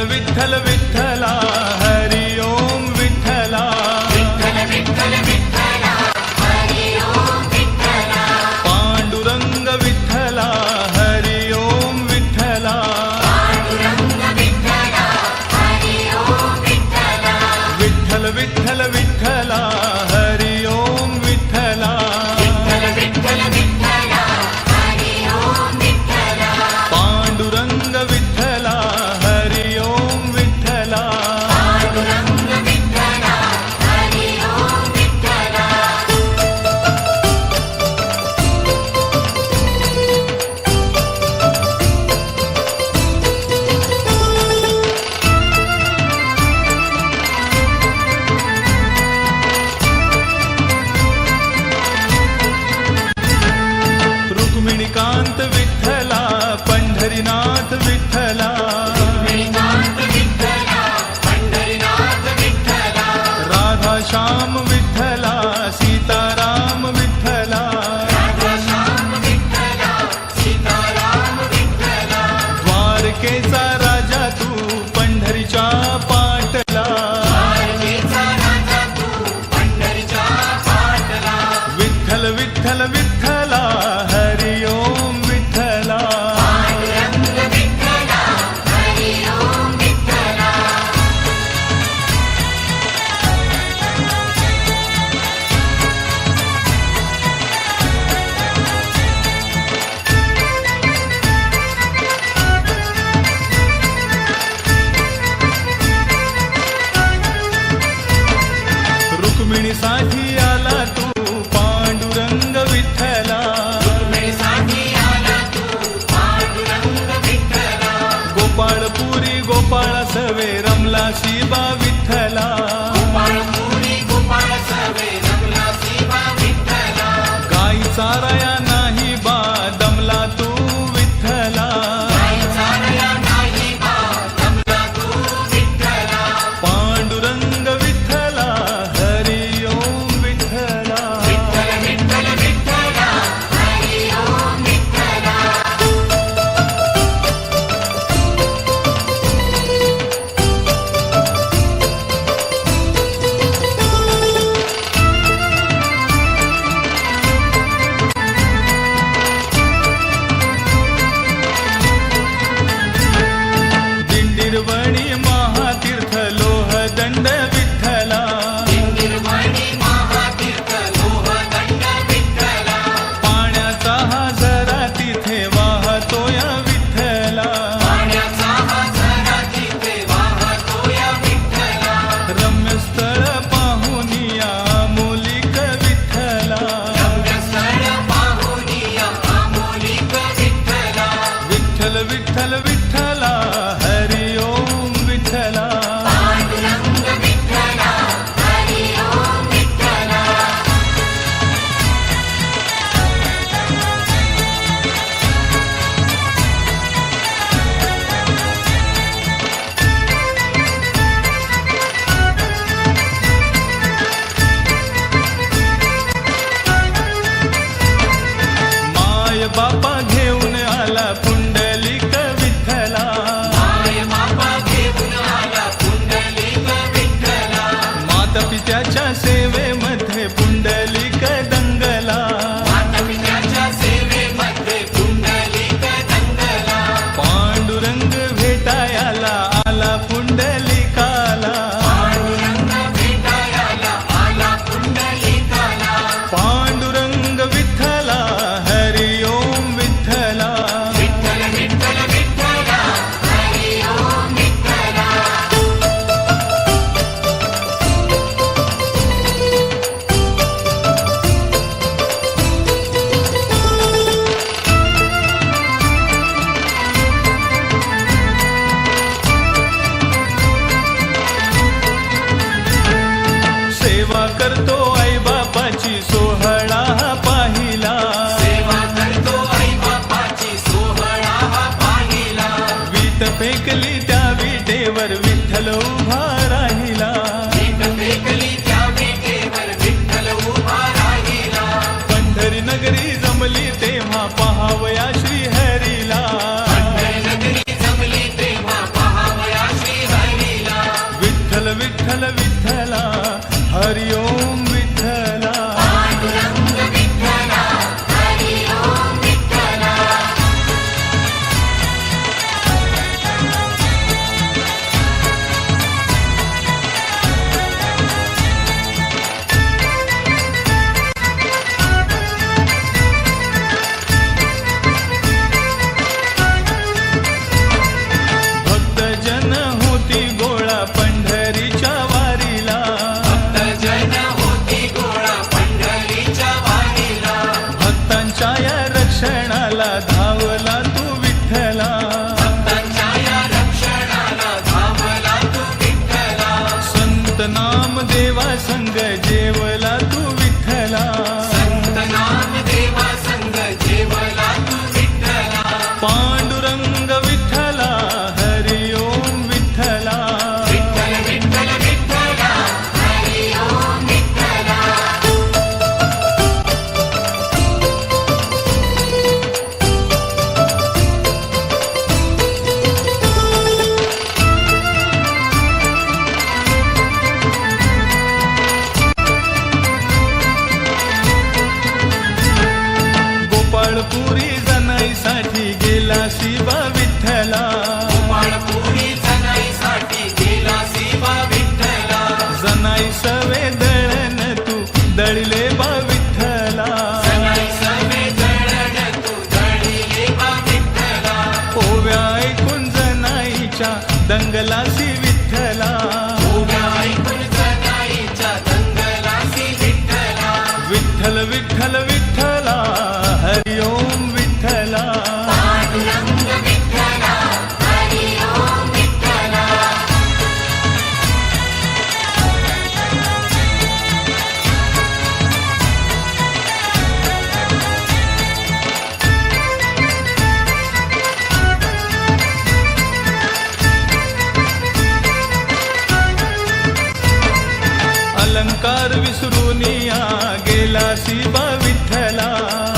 विठ्ठल विठ्ठला हरि ओम विठ्ठला विठ्ठल विठ्ठल विठ्ठला हरि ओम विठ्ठला पांडुरंग विठ्ठला हरि ओम विठ्ठला पांडुरंग विठ्ठला हरि ओम विठ्ठला विठ्ठल विठ्ठल विठ्ठला हरि ओम विठ्ठला विठ्ठल विठ्ठल विठ्ठला हरि ओम विठ्ठला पांडुरंग विठ्ठला हरि ओम विठ्ठला पांडुरंग विठ्ठला हरि ओम विठ्ठला रुक्मिणीकांत विठ्ठला पंढरीनाथ विठ्ठला विठ्ठला पंढरीनाथ विठ्ठला राधा श्याम विठ्ठला सीताराम विठ्ठला राधाश्याम विठ्ठला सीताराम विठ्ठला द्वारकेचा राजा तू पंढरीच्या पाटला द्वारकेचा राजा तू पंढरीच्या पाटला विठ्ठल विठ्ठल विठ्ठला हरि ओम विठ्ठला पांडुरंग विठ्ठला हरि ओम विठ्ठला रुक्मिणीसाठी आला तू पांडुरंग विठ्ठला रुक्मिणीसाठी आला तू पांडुरंग विठ्ठला गोपाळपुरी गोपाळ सवे रमला शिबा विठ्ठला गोपाळपुरी गोपाळ सवे रमला शिवा विठ्ठला गाई चाराया नाही बा दमला तू विठ्ठला काही चालया नाही बा रमला तू विठ्ठला पांडुरंग विठ्ठला हरि ओम विठ्ठला विठ्ठल विठ्ठल विठ्ठला हरि ओम विठ्ठला दिंडीरवणी महातीर्थ लोह दंड विठ्ठला निर्वाणी महातीर्थ लोहदंड विठ्ठला पाण्याचा हा झरा तिथे वाहतो या विठ्ठला पाण्याचा हा झरा तिथे वाहतो या विठ्ठला रम्य स्थळ पाहुनिया मोलिक विठ्ठला रम्यस्थळ पाहुनिया आमोलिक विठ्ठला विठ्ठल विठ्ठल विठ्ठला हरि ओम विठ्ठला पांडुरंग विठ्ठला हरि ओम विठ्ठला माय बापा घेऊन आला पुंडलिक विठ्ठला माय बाबा घेऊन आला पुंडलिक विठ्ठला माता पित्याच्या सेवेमध्ये पुंडलिक दंगला मातापित्याच्या सेवेमध्ये पुंडलिक दंगला पांडुरंग भेटायला आला पुंडलिकाला पांडुरंग भेटायला आला पुंडलिकाला पांडुरंग विठ्ठला हरि ओम विठ्ठला विठ्ठल विठ्ठल विठ्ठला हरि ओम विठ्ठला शिवा विठ्ठला गोपाळपुरी जनाईसाठी गेला शिवा विठ्ठला जनाई सवे दळण तू दळिले बा विठ्ठला जनाई सवे दळण तू दळिले बा विठ्ठला ओव्या ऐकून जनाईच्या दंगलासी विठ्ठला ओव्या ऐकून जनाईच्या दंगलासी विठ्ठला विठ्ठल विठ्ठल विठ्ठला हरि ओम विठ्ठला पांडुरंग विठ्ठला हरी ओम विठ्ठला अलंकार विसरून या गेला शिवा विठ्ठला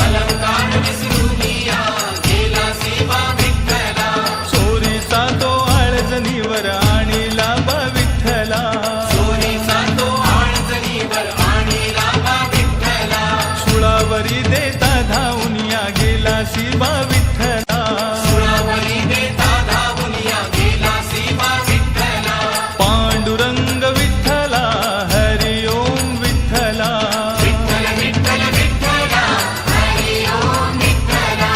अलंकार विसरून या गेला शिवा विठ्ठला चोरीचा तो आळजणीवर आणीला बा विठ्ठला चोरीचा तो आळजणीवर आणीला बा विठ्ठला सुळावरी देता धावून या गेला शिवा विठ्ठला सुळावरी देता धावून या गेला शिवा विठ्ठला पांडुरंग विठ्ठला हरि ओम विठ्ठला विठ्ठल विठ्ठल विठ्ठला हरी ओम विठ्ठला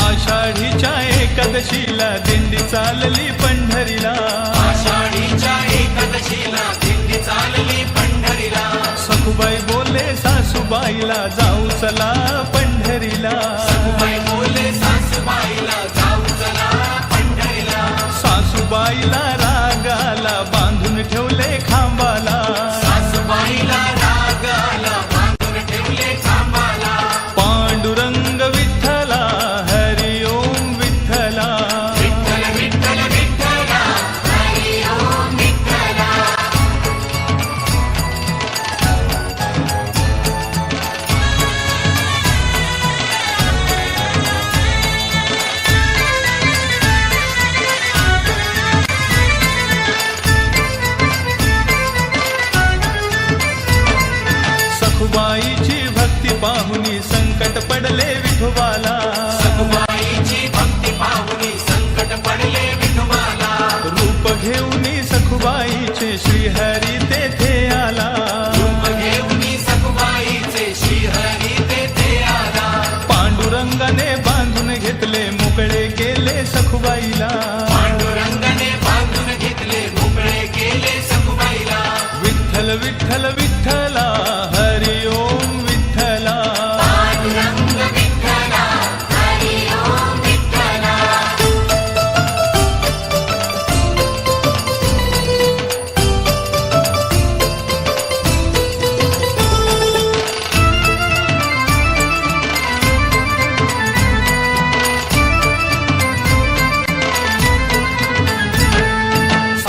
आषाढीच्या एकादशीला दिंडी चालली पंढरीला आषाढीच्या एकादशीला दिंडी चालली पंढरीला सखुबाई बोले सासूबाईला जाऊ चला पंढरीला सखुबाई बोले सासूबाईला जाऊ चला पंढरीला सासूबाईला रागाला बांधून ठेवले खांबाला सासूबाईला रागाला बांधून ठेवले खांबाला पांडुरंग विठ्ठला हरि ओम विठ्ठला विठ्ठल विठ्ठल विठ्ठला हरी ओम विठ्ठला सखुबाईची भक्ती पाहुनी संकट पडले विठोबाला सखुबाईची भक्ती पाहुनी संकट पडले विठोबाला रूप घेऊनी सखुबाईचे श्रीहरी तेथे आला रूप घेऊनी सखुबाईचे श्रीहरी तेथे आला पांडुरंगाने बांधून घेतले मोकळे केले सखुबाईला पांडुरंगाने बांधून घेतले मोकळे केले सखुबाईला विठ्ठल विठ्ठल विठ्ठला हरि ओम विठ्ठला पांडुरंग विठ्ठला हरी ओम विठ्ठला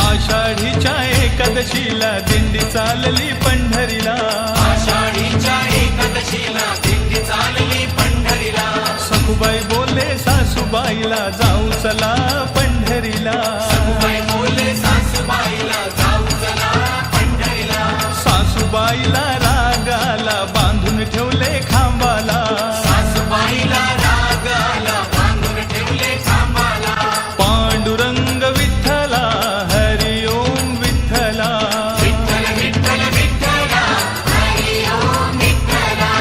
आषाढीच्या एकादशीला दिंडी चालली पंढरीला आषाढीच्या एकादशीला दिंडी चालली पंढरीला सखुबाई बोले सासूबाईला जाऊ चला पंढरीला सखुबाई बोले सासूबाईला जाऊ चला पंढरीला सासूबाईला रागाला बांधून ठेवले खांबाला सासूबाईला रागाला बांधून ठेवले खांबाला पांडुरंग विठ्ठला हरि ओम विठ्ठला विठ्ठल विठ्ठल विठ्ठला हरी ओम विठ्ठला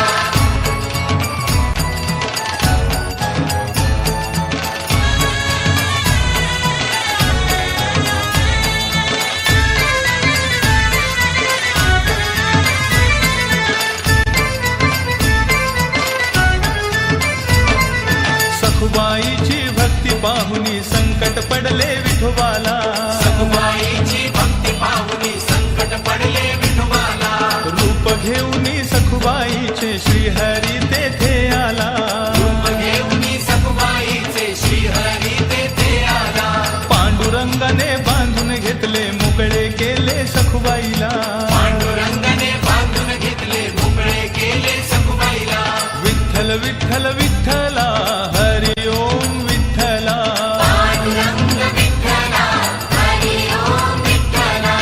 सखुबाईची भक्ती पाहुनी संकट पडले विठोबाला सखुबाईची भक्ती पाहुनी संकट पडले विठोबाला रूप घेऊनी सखुबाईचे श्रीहरी तेथे आला रूप घेऊनी सखुबाईचे श्रीहरी तेथे आला पांडुरंगाने बांधून घेतले मोकळे केले सखुबाईला पांडुरंगाने बांधून घेतले मोकळे केले सखुबाईला विठ्ठल विठ्ठल विठ्ठला हरि ओम विठ्ठला पांडुरंग विठ्ठला हरि ओम विठ्ठला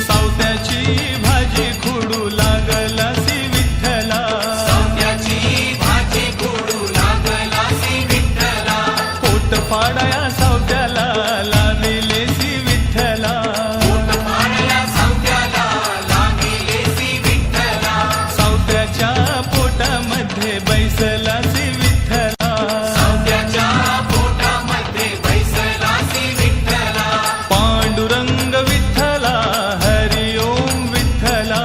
सावत्याची भाजी खुडू लागलासी विठ्ठला सौंद्याची भाजी गोडू लागलासी विठ्ठला पोट फाडाया सावत्याला लाविलेसी विठ्ठला पाळल्या सौंद्याला लागिलेसी विठ्ठला सावत्याच्या पोटामध्ये बैसलासी विठ्ठला सौंद्याच्या पोटामध्ये बैसलासी विठ्ठला पांडुरंग विठ्ठला हरि ओम विठ्ठला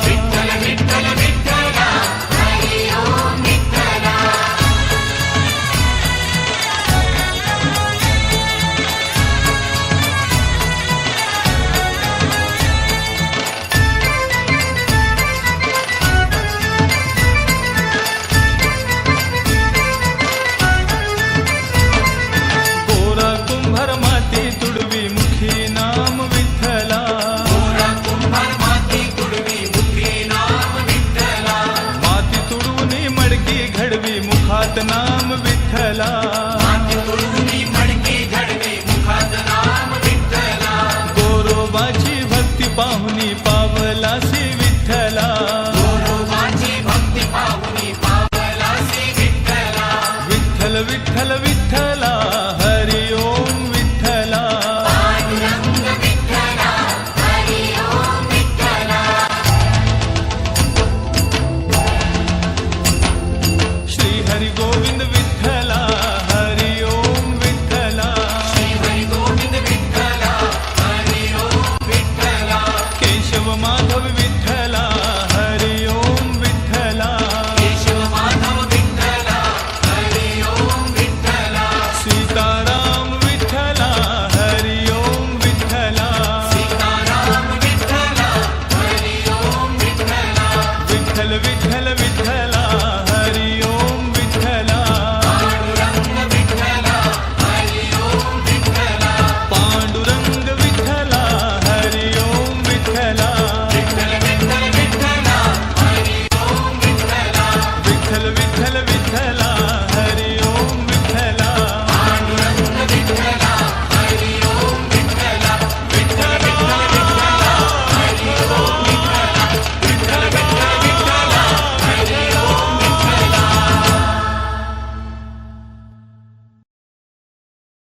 विठ्ठल विठ्ठल विठ्ठला हरि ओम विठ्ठला गोरा कुंभार माती तुडवी मुखी नाम विठ्ठला गोरा कुंभार माती तुडवी मुखी नाम विठ्ठला माती तुडवून मडकी घडवी मुखात नाम विठ्ठला